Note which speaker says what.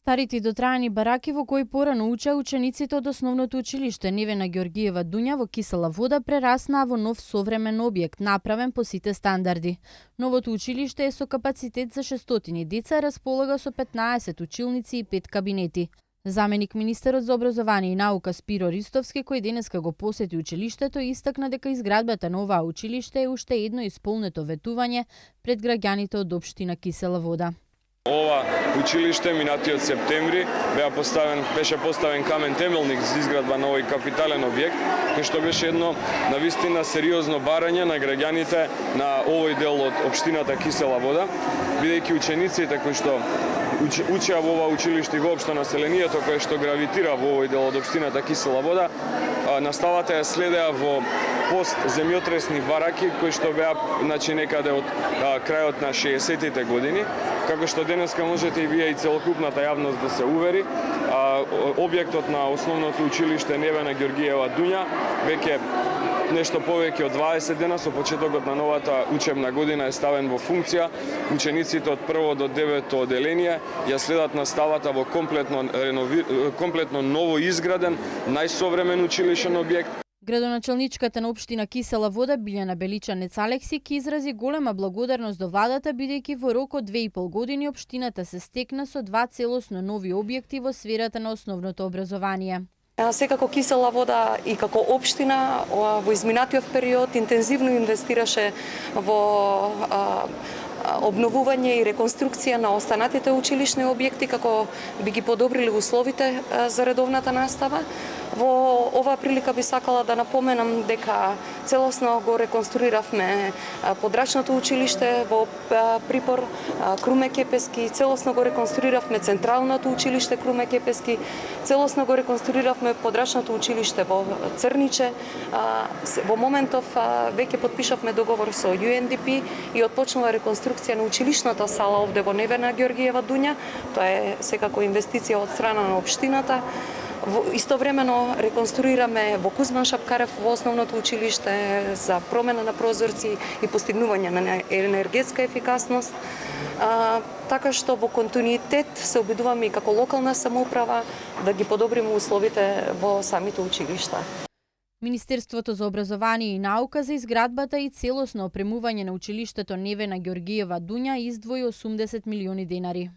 Speaker 1: Старите и дотраени бараки во кои порано учеа учениците од основното училиште Невена Ѓоргиева Дуња во Кисела Вода прераснаа во нов современ објект, направен по сите стандарди. Новото училиште е со капацитет за 600 деца, располага со 15 училници и 5 кабинети. Заменик министерот за образование и наука Спиро Ристовски, кој денеска го посети училиштето, истакна дека изградбата на оваа училиште е уште едно исполнето ветување пред граѓаните од општина Кисела Вода.
Speaker 2: Ова училиште минатиот септември беше поставен камен темелник за изградба на овој капитален објект, кој што беше едно навистина сериозно барање на граѓаните на овој дел од општината Кисела Вода, бидејќи учениците кои што учеа во ова училиште и воопшто населението кое што гравитира во овој дел од општината Кисела Вода, наставата ја следеа во пост земјотресни бараки кои што беа некаде од крајот на 60-тите години. Како што денеска можете и вие и целокупната јавност да се увери, објектот на основното училиште Невена Ѓоргиева Дуња веќе нешто повеќе од 20 дена со почетокот на новата учебна година е ставен во функција. Учениците од 1 до 9 оделение ја следат наставата во комплетно ново изграден, најсовремен училишен објект.
Speaker 1: Градоначалничката на општина Кисела Вода Билјана Беличанец Алекси ки изрази голема благодарност до владата бидејќи во рок од 2,5 години општината се стекна со 2 целосно нови објекти во сферата на основното образование.
Speaker 3: Секако Кисела Вода и како општина во изминатиот период интензивно инвестираше во обновување и реконструкција на останатите училишни објекти како би ги подобрили условите за редовната настава. Во оваа прилика би сакала да напоменам дека целосно го реконструиравме подрачното училиште во Припор, Круме Кепески, целосно го реконструиравме централното училиште Круме Кепески, целосно го реконструиравме подрачното училиште во Црниче. Во моментов веќе подпишавме договор со UNDP и отпочнува реконструкција на училишната сала овде во Невена Ѓоргиева Дуња. Тоа е секако инвестиција од страна на општината. Истовремено реконструираме во Кузман Шапкарев во основното училиште за промена на прозорци и постигнување на енергетска ефикасност. Така што во континуитет се обидуваме и како локална самоуправа да ги подобриме условите во самите училишта.
Speaker 1: Министерството за образование и наука за изградбата и целосно опремување на училиштето Невена Ѓоргиева Дуња издвои 80 милиони денари.